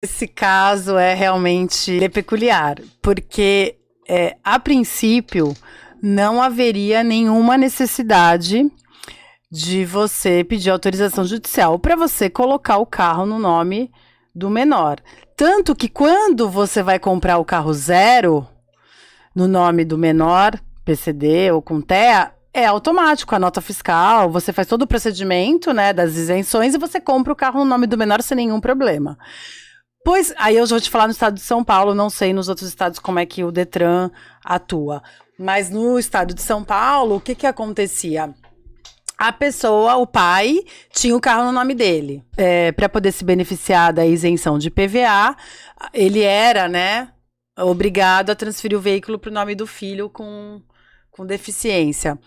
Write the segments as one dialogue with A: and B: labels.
A: Esse caso é realmente peculiar, porque a princípio não haveria nenhuma necessidade de você pedir autorização judicial para você colocar o carro no nome do menor. Tanto que quando você vai comprar o carro zero no nome do menor, PCD ou com TEA, é automático, a nota fiscal, você faz todo o procedimento, né, das isenções e você compra o carro no nome do menor sem nenhum problema. Pois, aí eu já vou te falar no estado de São Paulo, não sei nos outros estados como é que o Detran atua. Mas no estado de São Paulo, o que que acontecia? A pessoa, o pai, tinha o carro no nome dele. Para poder se beneficiar da isenção de PVA, ele era, né, obrigado a transferir o veículo para o nome do filho com deficiência.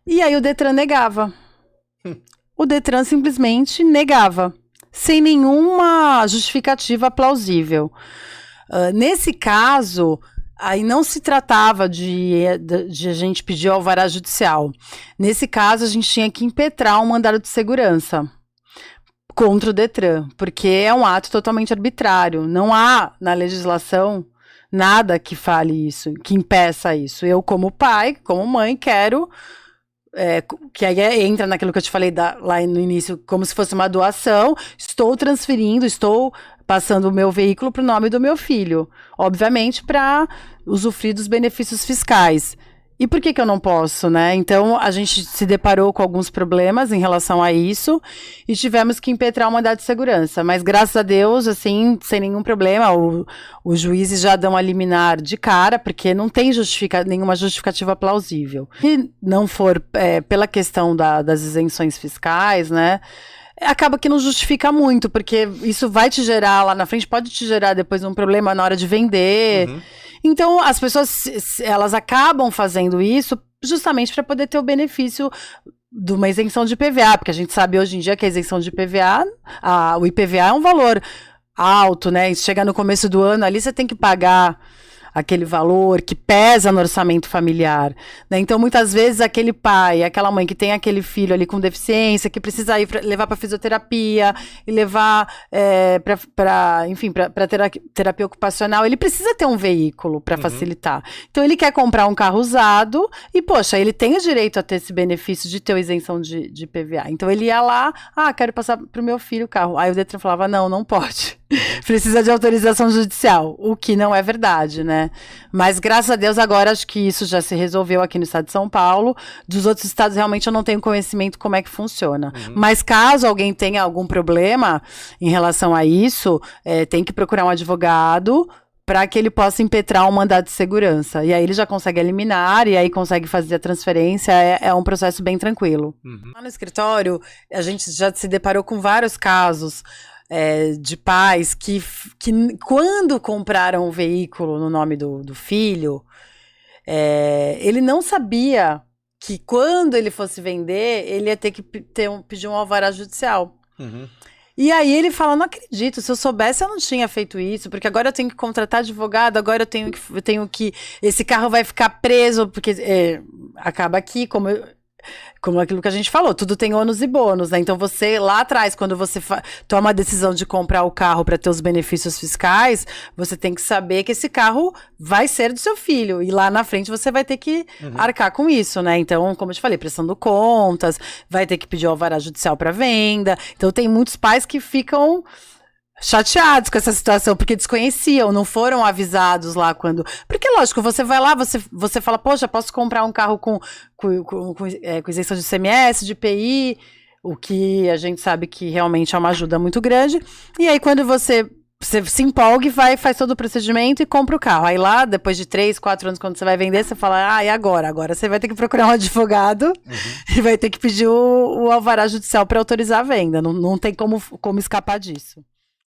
A: E aí o Detran negava. O Detran simplesmente negava, sem nenhuma justificativa plausível. Nesse caso, aí não se tratava de a gente pedir alvará judicial. Nesse caso, a gente tinha que impetrar um mandado de segurança contra o Detran, porque é um ato totalmente arbitrário. Não há na legislação nada que fale isso, que impeça isso. Eu, como pai, como mãe, quero... que aí entra naquilo que eu te falei lá no início, como se fosse uma doação, estou transferindo, estou passando o meu veículo para o nome do meu filho, obviamente para usufruir dos benefícios fiscais. E por que eu não posso, né? Então, a gente se deparou com alguns problemas em relação a isso e tivemos que impetrar um mandado de segurança. Mas, graças a Deus, assim, sem nenhum problema, os juízes já dão a liminar de cara, porque não tem nenhuma justificativa plausível. Se não for pela questão das isenções fiscais, né? Acaba que não justifica muito, porque isso vai te gerar lá na frente, pode te gerar depois um problema na hora de vender. Uhum. Então, as pessoas, elas acabam fazendo isso justamente para poder ter o benefício de uma isenção de IPVA, porque a gente sabe hoje em dia que a isenção de IPVA, o IPVA é um valor alto, né? E chega no começo do ano ali, você tem que pagar aquele valor que pesa no orçamento familiar, né? Então, muitas vezes, aquele pai, aquela mãe que tem aquele filho ali com deficiência, que precisa levar para fisioterapia e levar para terapia ocupacional, ele precisa ter um veículo para facilitar. Então, ele quer comprar um carro usado e, poxa, ele tem o direito a ter esse benefício de ter isenção de PVA. Então, ele ia lá, quero passar para o meu filho o carro. Aí o Detran falava, não pode. Precisa de autorização judicial, o que não é verdade, né? Mas graças a Deus agora acho que isso já se resolveu aqui no estado de São Paulo. Dos outros estados realmente eu não tenho conhecimento como é que funciona. Mas caso alguém tenha algum problema em relação a isso, tem que procurar um advogado para que ele possa impetrar um mandado de segurança. E aí ele já consegue eliminar, e aí consegue fazer a transferência, é um processo bem tranquilo. Lá no escritório, a gente já se deparou com vários casos de pais que quando compraram o veículo no nome do filho, ele não sabia que quando ele fosse vender, ele ia ter que pedir um alvará judicial. E aí ele fala, não acredito, se eu soubesse eu não tinha feito isso, porque agora eu tenho que contratar advogado, agora eu tenho que esse carro vai ficar preso, porque acaba aqui, como aquilo que a gente falou, tudo tem ônus e bônus, né? Então você, lá atrás, quando você toma a decisão de comprar o carro para ter os benefícios fiscais, você tem que saber que esse carro vai ser do seu filho, e lá na frente você vai ter que arcar com isso, né? Então, como eu te falei, prestando contas, vai ter que pedir o alvará judicial para venda. Então tem muitos pais que ficam chateados com essa situação, porque desconheciam, não foram avisados lá quando... Porque, lógico, você vai lá, você fala, poxa, posso comprar um carro com isenção de ICMS, de IPI, o que a gente sabe que realmente é uma ajuda muito grande, e aí quando você se empolga e faz todo o procedimento e compra o carro. Aí lá, depois de 3, 4 anos, quando você vai vender, você fala, e agora? Agora você vai ter que procurar um advogado e vai ter que pedir o alvará judicial para autorizar a venda. Não tem como escapar disso.